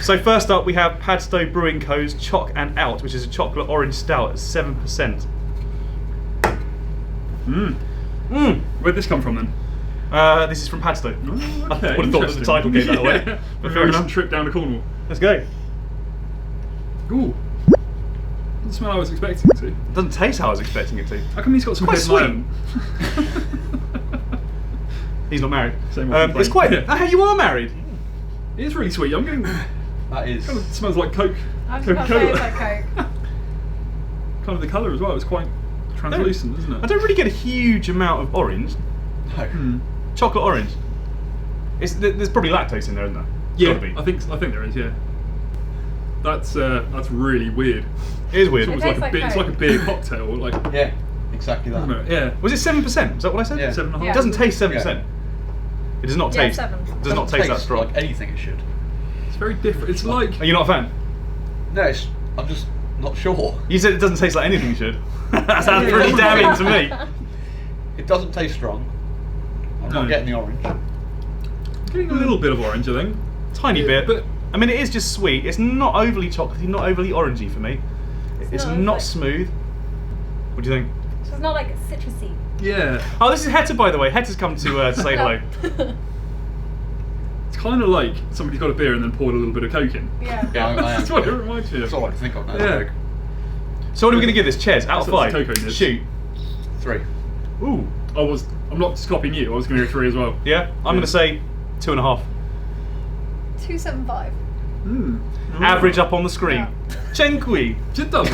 So first up we have Padstow Brewing Co.'s Choc and Out, which is a chocolate orange stout at 7%. Where'd this come from then? This is from Padstow. Oh, okay, I would have thought that the title gave that away. Yeah. But A fair enough. recent trip down to Cornwall. Let's go. Ooh. Doesn't smell I was expecting it to. It doesn't taste how I was expecting it to. How come he's got some Quite head lamb? He's not married. Same old It's quite. You are married. It is really sweet. I'm getting. That is. Kind of smells like Coke. I was going to say it's like Coke. Kind of the colour as well. It's quite translucent, isn't it? I don't really get a huge amount of orange. No. Chocolate orange. There's probably lactose in there, isn't there? Yeah, Gotta be. I think there is. Yeah. That's really weird. It is weird. It's tastes almost like it's Coke. like a beer cocktail. Like. Yeah, exactly that. Isn't it? Yeah. Was it 7%? Is that what I said? Yeah. 7.5. Yeah. It doesn't taste 7%. Yeah. It does not Yeah, taste. 7. Does not taste that strong. like anything it should. It's very different. It's like. Are you not a fan? No, I'm just not sure. You said it doesn't taste like anything should. That sounds pretty damning to me. It doesn't taste strong. I'm No. not getting the orange. Getting a little bit of orange, I think. Tiny Yeah, bit. but- I mean, it is just sweet. It's not overly chocolatey, not overly orangey for me. It's not not like- smooth. What do you think? So it's not like citrusy. Yeah. Oh, this is Hetta, by the way. Hetta's come to say hello. It's kind of like somebody's got a beer and then poured a little bit of Coke in. Yeah. Yeah, I am. That's what it reminds me of. That's all I can think of now. Yeah. So what are we going to give this? Ches, out of That's what 5. cocoa is. Shoot. 3. Ooh. I'm not just copying you. I was going to go 3 as well. Yeah, I'm going to say 2.5. 275. Average up on the screen. Yeah. Chenkwi. It does.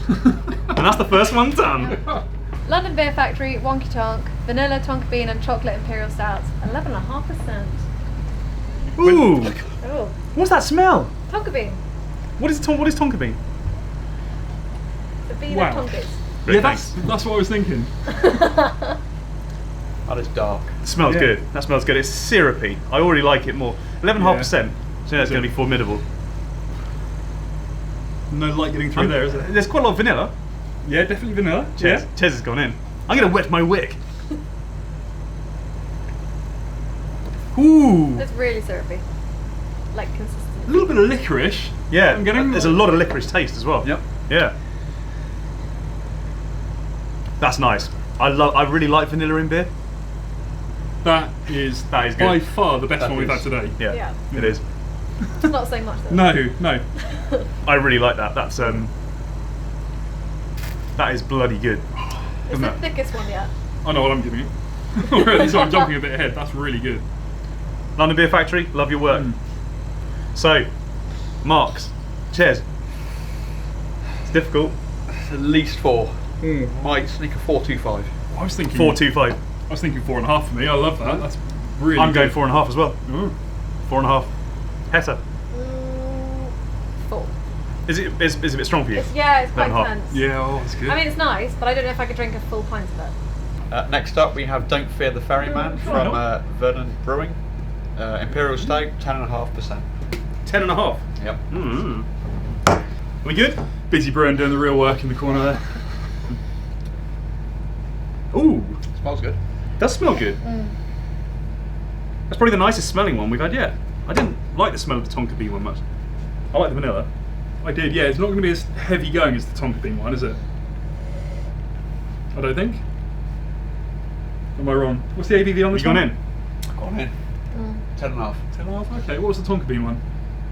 And that's the first one done. London Beer Factory, Wonky Tonk, Vanilla Tonka Bean and Chocolate Imperial Stouts, 11.5%. Ooh. Oh, What's that smell? Tonka Bean. What is Tonka bean? The bean Wow. of Tonkas. Yeah, that's what I was thinking. That is dark. It smells Yeah. good. That smells good. It's syrupy. I already like it more. 11.5%. So that's going to be formidable. No light getting through there, is it? There's quite a lot of vanilla. Yeah, definitely vanilla. Ches, Yeah. Ches has gone in. I'm going to wet my wick. Ooh. It's really syrupy. Like A consistent. little bit of licorice. Yeah, I'm getting. there's a lot of licorice taste as well. Yep. Yeah. That's nice. I really like vanilla in beer. That is That is by good. far the best That one we've had is. today. Yeah, Yeah. it is. It's not saying much though. No. I really like that. That is bloody good. It's Isn't the it? thickest one yet. I know what I'm giving it. Already, so I'm jumping a bit ahead. That's really good. London Beer Factory, love your work. So, marks. Cheers. It's difficult. At least 4. Might sneak a 4.25. I was thinking 4.25. I was thinking 4.5 for me. I love that. That's really. I'm going good. 4.5 as well. Ooh. 4.5. Hetta. 4. Is it a bit strong for you? It's quite 11.5. intense. Yeah, oh, that's good. I mean, it's nice, but I don't know if I could drink a full pint of it. Next up, we have Don't Fear the Ferryman from Vernon Brewing. Imperial Stout, 10.5%. 10.5. Yep. Are we good? Busy brewing doing the real work in the corner there. Ooh, Smells good. does smell good. That's probably the nicest smelling one we've had yet. I didn't like the smell of the Tonka bean one much. I like the vanilla. I did, yeah. It's not going to be as heavy going as the Tonka Bean one, is it? I don't think. Am I wrong? What's the ABV on this You gone one? in? Gone in. 10.5. 10.5. Okay. What was the Tonka Bean one?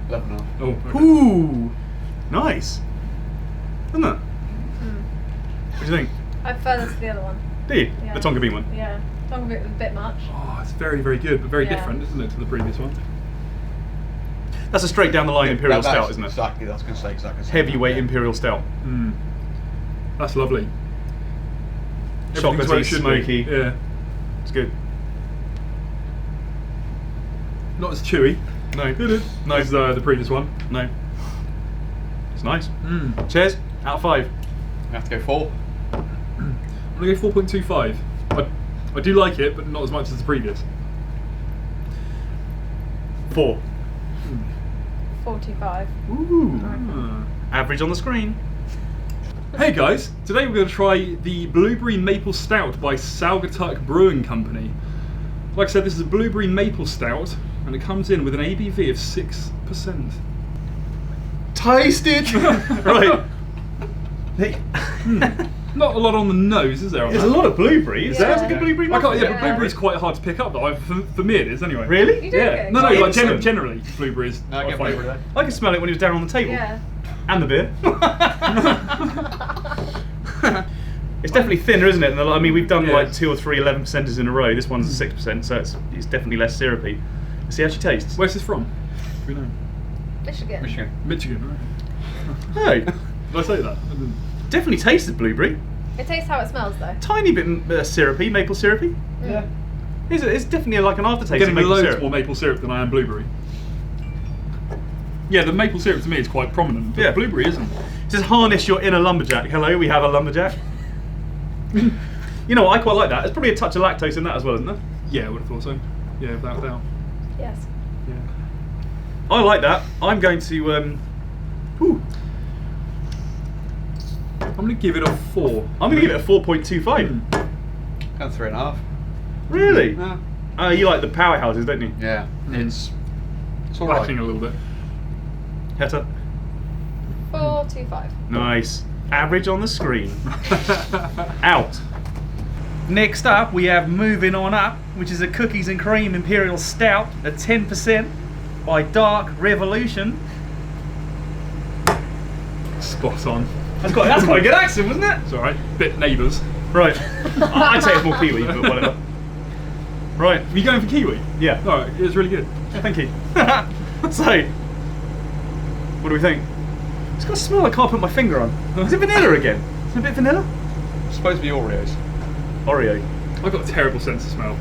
11.5. Oh. Okay. Ooh, nice. Isn't it? What do you think? I prefer this to the other one. Do you? Yeah. The Tonka bean one. Yeah. Tonka Bean was a bit much. Oh, it's very, very good, but very Yeah. different, isn't it, to the previous one? That's a straight down the line Imperial That's Stout, isn't it? Exactly, that's going to say exactly. Heavyweight Imperial Stout. That's lovely. Everything's where Chocolatey, it should be. smoky. Yeah. It's good. Not as chewy. No. No. As the previous one. No. It's nice. Cheers. Out of 5. We have to go 4. I'm going to go 4.25. I do like it, but not as much as the previous. 4. 45. Ooh. Average on the screen. Hey guys, today we're going to try the Blueberry Maple Stout by Saugatuck Brewing Company. Like I said, this is a Blueberry Maple Stout, and it comes in with an ABV of 6%. Taste it! Right. Not a lot on the nose, is there? On There's that? a lot of blueberry. Is Yeah. there a good blueberry I muffin? can't, yeah, Yeah. but blueberry's quite hard to pick up, though. For me, it is anyway. Really? You do? Yeah. No, Okay. like Instant. generally, blueberries. No, I get find- blueberry. I could smell it when he was down on the table. Yeah. And the beer. It's definitely thinner, isn't it? I mean, we've done Yeah. like 2 or 3 11% in a row. This one's a 6%, so it's definitely less syrupy. Let's see how she tastes. Where's this from? Do we know? Michigan. Michigan, right? Oh, Did I say that? I didn't. definitely tasted blueberry. It tastes how it smells though. Tiny bit syrupy, maple syrupy. Yeah. It's definitely like an aftertaste I'm getting of maple loads syrup. more maple syrup than I am blueberry. Yeah, the maple syrup to me is quite prominent, but Yeah. the blueberry isn't. Just harness your inner lumberjack. Hello, we have a lumberjack. You know what, I quite like that. There's probably a touch of lactose in that as well, isn't there? Yeah, I would have thought so. Yeah, without a doubt. Yes. Yeah. I like that. I'm going to. Whew, I'm going to give it a 4. I'm going to give it a 4.25. And 3.5. Really? Yeah. You like the powerhouses, don't you? Yeah. It's all Lacking right. a little bit. Heta? 4.25. Nice. Average on the screen. Out. Next up, we have Moving On Up, which is a cookies and cream Imperial Stout at 10% by Dark Revolution. Spot on. That's quite a good accent, wasn't it? It's alright. Bit neighbours. Right. I'd say it's more Kiwi, but whatever. Right. Are you going for kiwi? Yeah. Alright, it was really good. Thank you. So, what do we think? It's got a smell I can't put my finger on. Is it vanilla again? Is it a bit vanilla? It's supposed to be Oreos. Oreo. I've got a terrible sense of smell.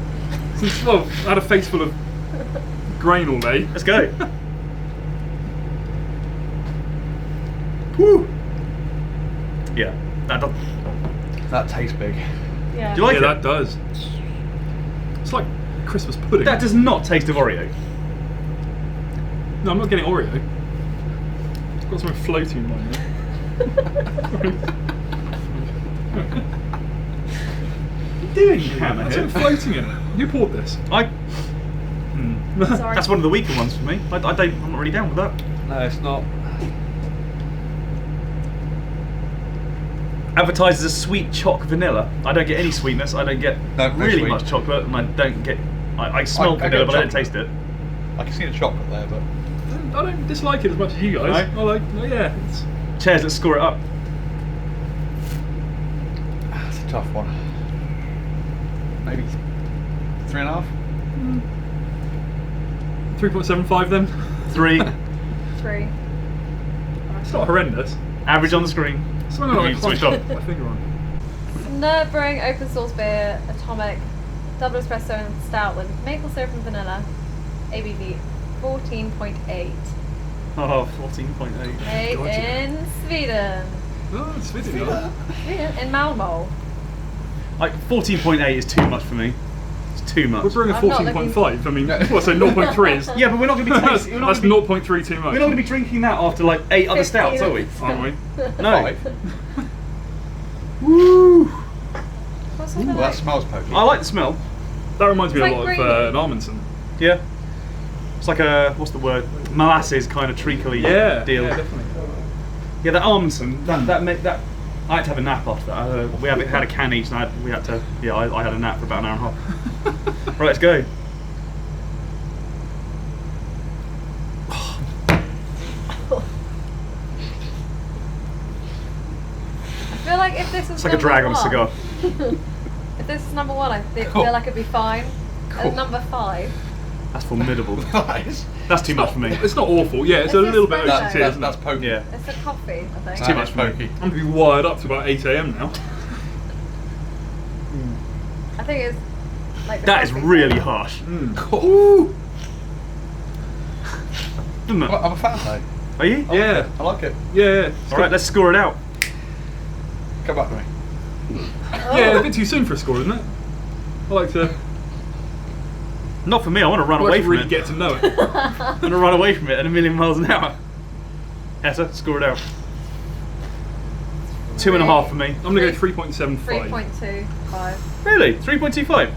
Well, I had a face full of grain all day. Let's go. Woo. Yeah. That tastes big. Yeah. Do you like Yeah, it? that does. It's like Christmas pudding. That does not taste of Oreo. No, I'm not getting Oreo. It's got something floating in mine. What are you doing, you There's something hammerhead? floating in it. You poured this. Sorry. That's one of the weaker ones for me. I'm not really down with that. No, it's not. Advertised as a sweet choc vanilla. I don't get any sweetness. I don't get No really sweet. much chocolate, and I don't get. I smell I vanilla, get but I don't chocolate. taste it. I can see the chocolate there, but I don't dislike it as much as you guys. No? I like, yeah. It's, Chairs, let's score it up. it's a tough one. Maybe 3.5. 3.75 then. 3. 3. It's not horrendous. Average on the screen. Something like You I switched can't off. put my finger on. Nerdbrewing open source beer, atomic, double espresso and stout with maple syrup and vanilla. ABV 14.8. Oh, 14.8. Made Gotcha. in Sweden. Oh, it's fitting. Sweden in Malmö. Like 14.8 is too much for me. It's too much. We're brewing a I'm not 14.5. I mean, what, so 0.3 is. Yeah, but we're not going to be That's, tasting. that's 0.3 too much. We're not going to be drinking that after like 8 other stouts, are we? Aren't we? No. 5. Woo! What's Ooh, that that like? smells pokey. I like the smell. That reminds me It's a like lot grainy. of an Armandson. Yeah. It's like a what's the word? Molasses kind of treacly deal. Yeah, definitely. Yeah, that Armandson. That. I had to have a nap after that. We had a can each, and I had to. Yeah, I had a nap for about an hour and a half. Right, let's go. I feel like if this is It's like a drag on a cigar. If this is number 1, I feel like it'd be fine. Cool. And number 5. That's formidable. Nice. That's too much for me. It's not awful. Yeah, it's It's a a little bit special. OCT, isn't That's it? pokey. Yeah. It's a coffee, I think. Too much That is for me. pokey. I'm going to be wired up to about 8 AM now. I think it's like the That is coffee really thing. harsh. Cool. Isn't it? Well, I'm a fan though. Are you? Yeah. I like it. Yeah. All right, let's score it out. Come back to me. Yeah, a bit too soon for a score, isn't it? I like to, Not for me. I want to run I away like to from really it. get to know it. I want to run away from it at 1,000,000 miles an hour. Etta, score it out. 2.5 for me. I'm going to go 3.75. 3.25. Really? 3.25?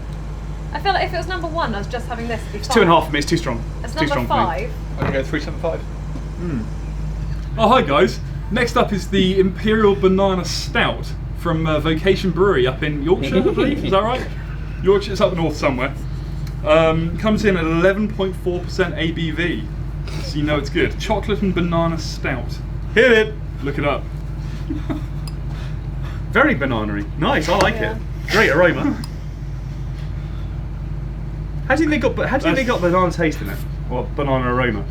I feel like if it was number 1, I was just having this. It'd be It's fine. 2.5 for me. It's too strong. It's too number strong for me. 5. I'm gonna go 3.75. Oh, hi guys. Next up is the Imperial Banana Stout from Vocation Brewery up in Yorkshire, I believe. Is that right? Yorkshire, it's up north somewhere. Comes in at 11.4% ABV, so you know it's good. Chocolate and banana stout. Hit it. Look it up. Very banana-y. Nice, I like Yeah. it. Great aroma. How do you think they got banana taste in it? Or banana aroma?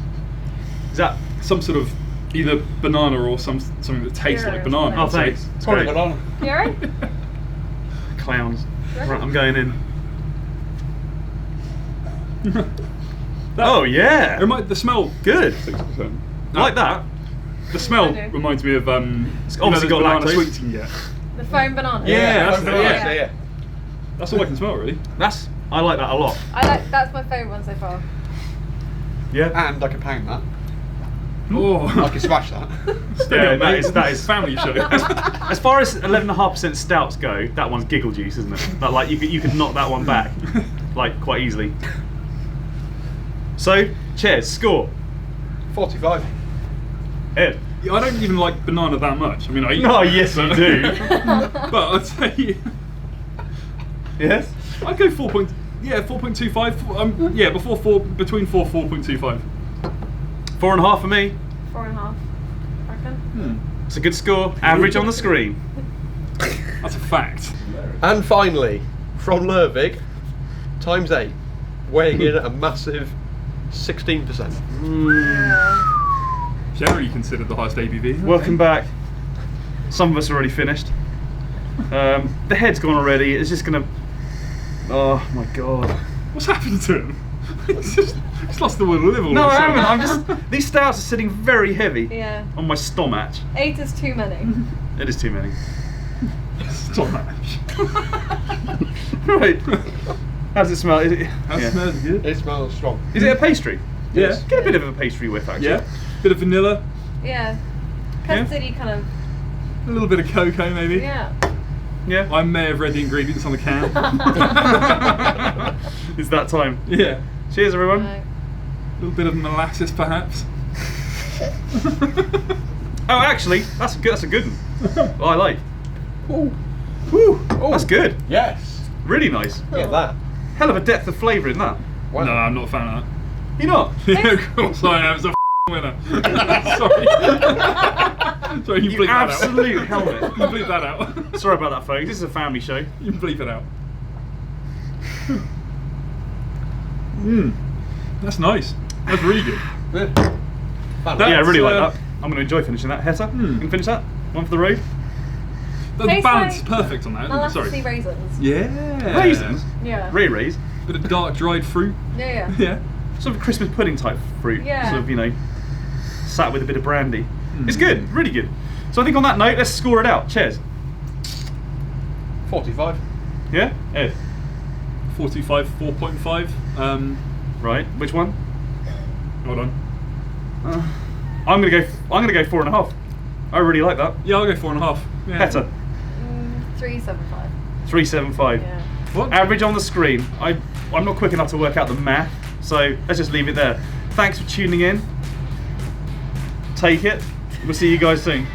Is that... Some sort of either banana or something that tastes Yeah, like banana. Oh, I'd say. thanks. It's Probably great. banana. Gary? Clowns. Ready? Right, I'm going in. Oh, yeah. The smell. Good. 6%. I like that. The smell I do. reminds me of It's you know, obviously those got banana lactose. sweets you can get. The foam banana. Yeah, that's banana, it, yeah. That's all I can smell really. I like that a lot. That's my favourite one so far. Yeah. And I can pound that. I Oh, can smash that. Yeah, that is family show. As far as 11.5% stouts go, that one's giggle juice, isn't it? Like you could knock that one back, like quite easily. So, cheers. Score. 45. Ed. Yeah, I don't even like banana that much. I mean, I eat Oh, it, yes, you but- do. But I'd say Yes. I'd go 4.25. Yeah, between 4.25. 4.5 for me. 4.5. Reckon? It's a good score. Average on the screen. That's a fact. And finally, from Lervig, times 8, weighing in at a massive 16%. Yeah. Generally considered the highest ABV. Welcome back. Some of us are already finished. The head's gone already. It's just gonna. Oh my god. What's happened to him? He's lost the will to live all No, of a I sudden. haven't. I'm just. These stouts are sitting very heavy Yeah. on my stomach. 8 is too many. It is too many. Stop that. Right. How does it smell? Is it, That yeah. smells good. It smells strong. Is it a pastry? Yeah. Get a bit of a pastry whiff, actually. Yeah. Bit of vanilla, Yeah. Yeah. Custody kind of. a little bit of cocoa maybe. Yeah. Yeah. I may have read the ingredients on the can. It's that time. Yeah. Cheers, everyone. No. A little bit of molasses perhaps. Oh, actually, that's a good one. Oh, I like. Ooh. Woo, that's good. Yes. Really nice. Look at that. Hell of a depth of flavour in that. Wow. No, I'm not a fan of You're not? that. Yeah, of course I am. It's a winner. Sorry. Sorry, you You bleep that out. absolute helmet. You bleep that out. Sorry about that, folks. This is a family show. You can bleep it out. That's nice. That's really good. Good. That's, Yeah, I really like that. I'm going to enjoy finishing that. Heta, you can finish that? One for the road? The Tastes balance is like perfect on that. molasses Sorry. raisins. Yeah. Raisins? Yeah. Rays? Bit of dark dried fruit. Yeah. Yeah. Sort of Christmas pudding type fruit. Yeah. Sort of, sat with a bit of brandy. It's good, really good. So I think on that note, let's score it out. Cheers. 45. Yeah? Ed? 45, 4.5. Right, which one? Hold on. I'm gonna go 4.5. I really like that. Yeah, I'll go 4.5. Yeah. Heta, 375. 3.75. Yeah. What? Average on the screen. I'm not quick enough to work out the math, so let's just leave it there. Thanks for tuning in. Take it. We'll see you guys soon.